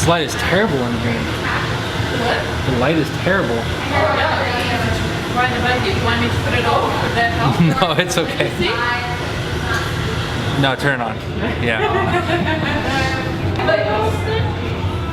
This light is terrible in here. What? The light is terrible. Right about you. You want me to put it off? Would that help? No, it's okay. See? No, turn it on. Yeah.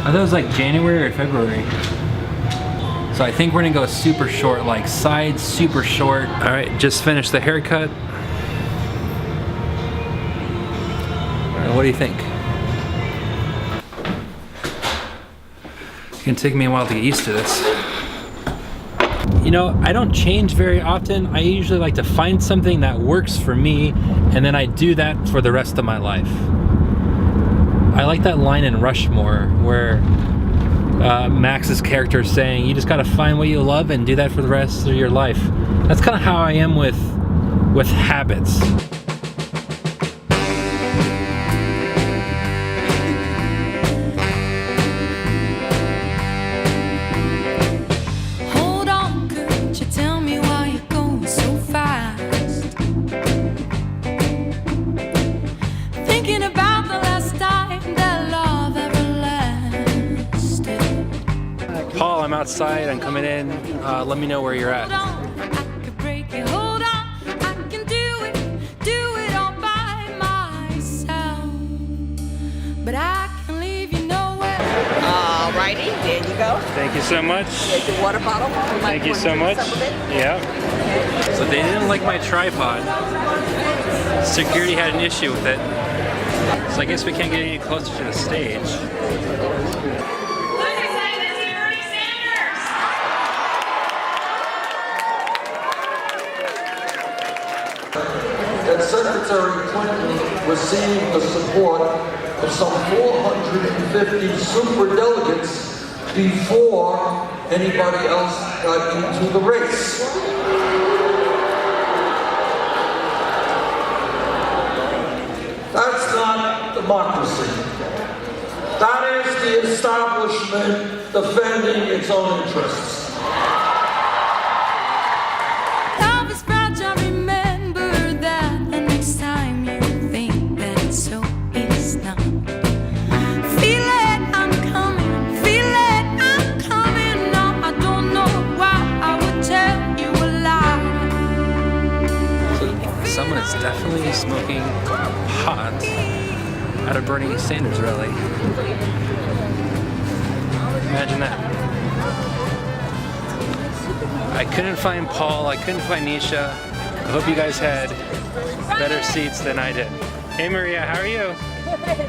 I thought it was like January or February. So I think we're gonna go super short, like sides super short. All right, just finished the haircut. All right, what do you think? It's gonna take me a while to get used to this. You know, I don't change very often. I usually like to find something that works for me, and then I do that for the rest of my life. I like that line in Rushmore where Max's character is saying, you just gotta find what you love and do that for the rest of your life. That's kind of how I am with habits. Hold on, could you tell me why you're going so fast? Thinking about the last time that love ever lasted. Paul, I'm outside, I'm coming in. Let me know where you're at. Hold on, I could break it. Hold on, I can do it all by myself. But I can leave you nowhere. Alrighty, there you go. Thank you so much. There's your water bottle. Thank you so much. Yeah. So they didn't like my tripod. Security had an issue with it. So I guess we can't get any closer to the stage. That Secretary Clinton received the support of some 450 superdelegates before anybody else got into the race. That's not democracy. That is the establishment defending its own interests. Love is fragile, remember that. The next time you think that it's so, it's not. Feel it, I'm coming. Feel it, I'm coming. No, I don't know why I would tell you a lie. Someone is definitely smoking pot at a Bernie Sanders rally. Imagine that. I couldn't find Paul, I couldn't find Nisha. I hope you guys had better seats than I did. Hey Maria, how are you?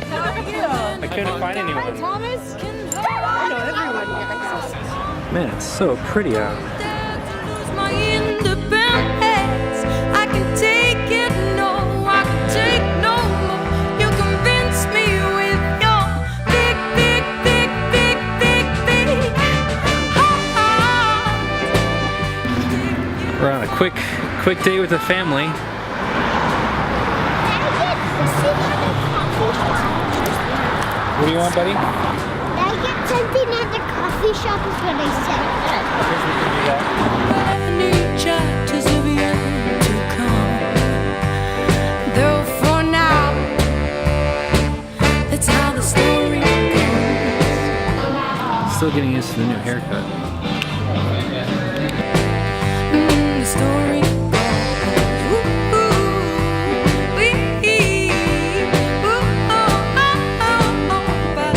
How are you? I couldn't find anyone. Thomas? I know everyone here. Man, it's so pretty out. My independence, I can take it, no, I can take no more. You convince me with your big heart. We're on a quick date with the family. What do you want, buddy? Did I get something at the coffee shop is what I said. New chapters of yet to come. Though for now, that's how the story goes. Still getting used to the new haircut. The story goes. Ooh, ooh, wee, ooh, oh, oh, oh, oh, but,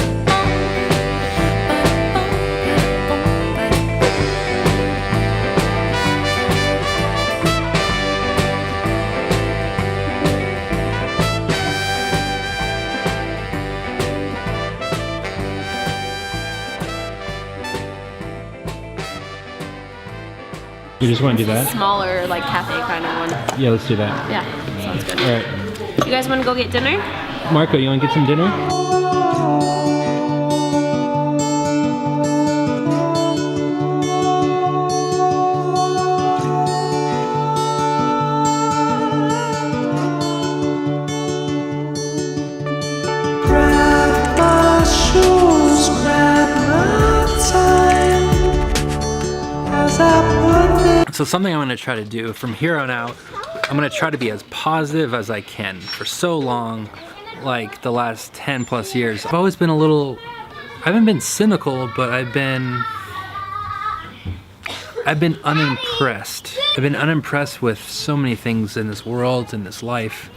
You just want to do that? Smaller, like cafe kind of one. Yeah, let's do that. Yeah, sounds good. All right. You guys want to go get dinner? Marco, you want to get some dinner? So something I'm going to try to do from here on out, I'm going to try to be as positive as I can. For so long, like the last 10 plus years, I've always been a little I haven't been cynical, but I've been unimpressed. I've been unimpressed with so many things in this world, in this life.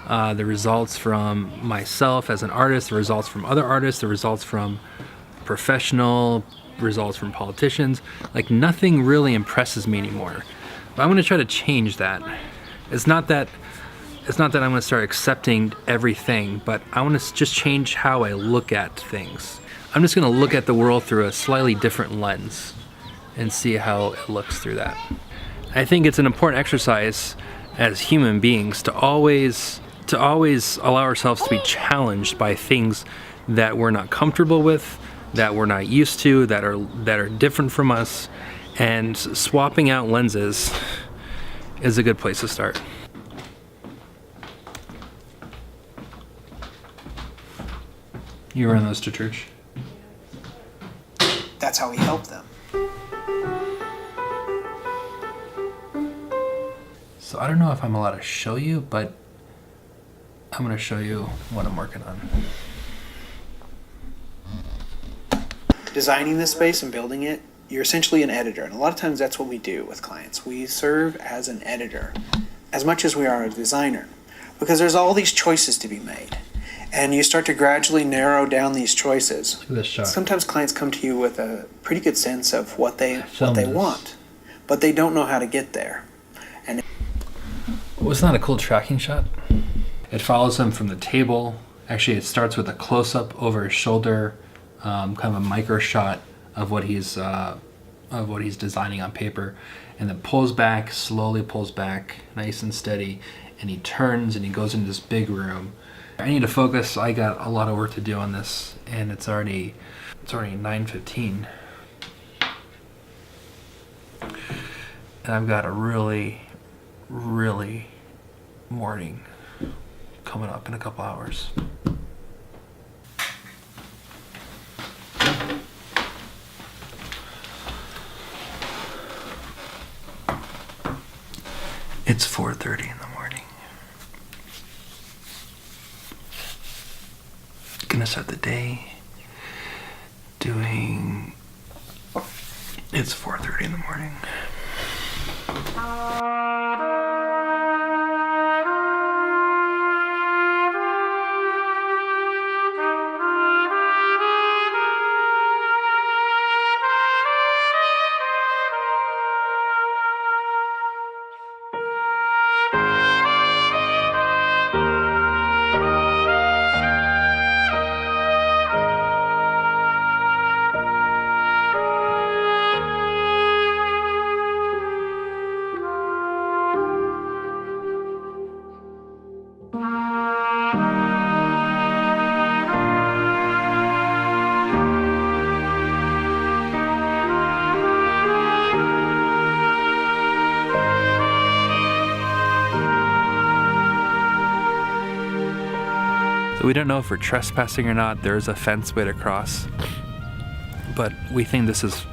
The results from myself as an artist, the results from other artists, the results from professional, results from politicians. Like, nothing really impresses me anymore. But I'm gonna try to change that. It's not that I'm gonna start accepting everything, but I wanna just change how I look at things. I'm just gonna look at the world through a slightly different lens and see how it looks through that. I think it's an important exercise as human beings to always allow ourselves to be challenged by things that we're not comfortable with, that we're not used to, that are different from us, and swapping out lenses is a good place to start. You run those to church? That's how we help them. So I don't know if I'm allowed to show you, but I'm gonna show you what I'm working on. Designing this space and building it, you're essentially an editor. And a lot of times that's what we do with clients. We serve as an editor as much as we are a designer, because there's all these choices to be made. And you start to gradually narrow down these choices. Look at this shot. Sometimes clients come to you with a pretty good sense of what they this. want, but they don't know how to get there. And Was that a cool tracking shot? It follows him from the table. Actually, it starts with a close-up over his shoulder, kind of a micro shot of what he's designing on paper, and then slowly pulls back, nice and steady, and he turns and he goes into this big room. I need to focus. I got a lot of work to do on this, and it's already 9:15, and I've got a really morning coming up in a couple hours. It's 4:30 in the morning. Gonna start the day doing. It's 4:30 in the morning. We don't know if we're trespassing or not. There's a fence way to cross, but we think this is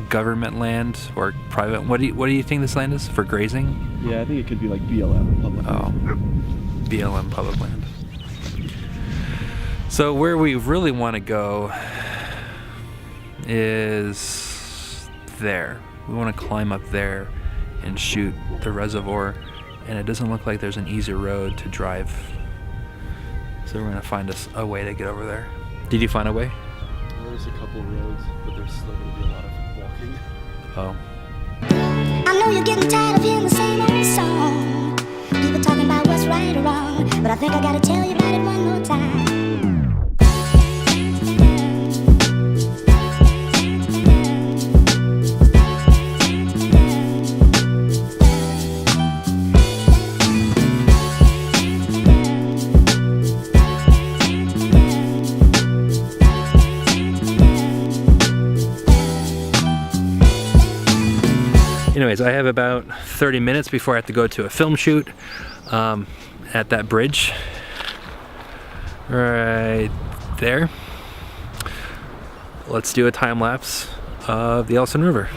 government land or private. What do you think this land is for grazing? Yeah, I think it could be like BLM public land. BLM public land. So where we really want to go is there. We want to climb up there and shoot the reservoir, and it doesn't look like there's an easy road to drive. So we're gonna find us a way to get over there. Did you find a way? There's a couple roads, but there's still gonna be a lot of walking. Oh. I know you're getting tired of hearing the same old song. People talking about what's right or wrong, but I think I gotta tell you about it one more time. Anyways, I have about 30 minutes before I have to go to a film shoot at that bridge right there. Let's do a time lapse of the Yellowstone River.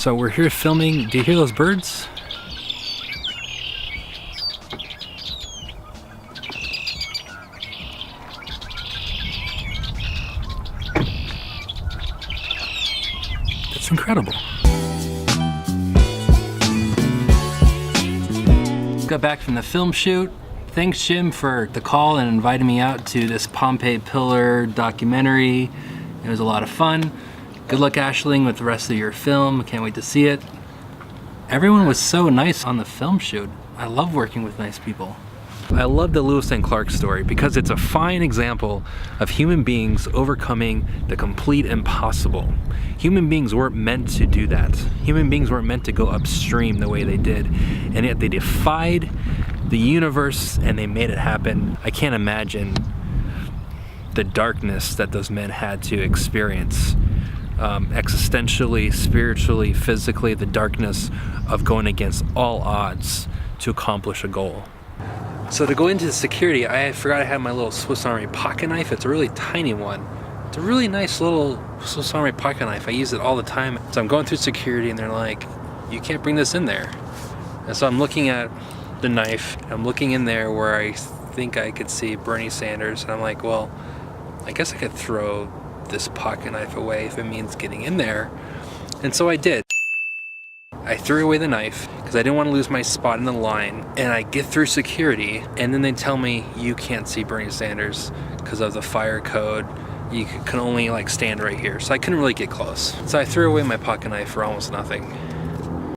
So we're here filming. Do you hear those birds? It's incredible. Got back from the film shoot. Thanks, Jim, for the call and inviting me out to this Pompey Pillar documentary. It was a lot of fun. Good luck, Aisling, with the rest of your film. I can't wait to see it. Everyone was so nice on the film shoot. I love working with nice people. I love the Lewis and Clark story because it's a fine example of human beings overcoming the complete impossible. Human beings weren't meant to do that. Human beings weren't meant to go upstream the way they did, and yet they defied the universe and they made it happen. I can't imagine the darkness that those men had to experience, existentially, spiritually, physically, the darkness of going against all odds to accomplish a goal. So to go into security, I forgot I had my little Swiss Army pocket knife. It's a really tiny one. It's a really nice little Swiss Army pocket knife. I use it all the time. So I'm going through security and they're like, you can't bring this in there. And so I'm looking at the knife. I'm looking in there where I think I could see Bernie Sanders. And I'm like, well, I guess I could throw this pocket knife away if it means getting in there. And so I did. I threw away the knife because I didn't want to lose my spot in the line, and I get through security and then they tell me you can't see Bernie Sanders because of the fire code. You can only like stand right here. So I couldn't really get close. So I threw away my pocket knife for almost nothing.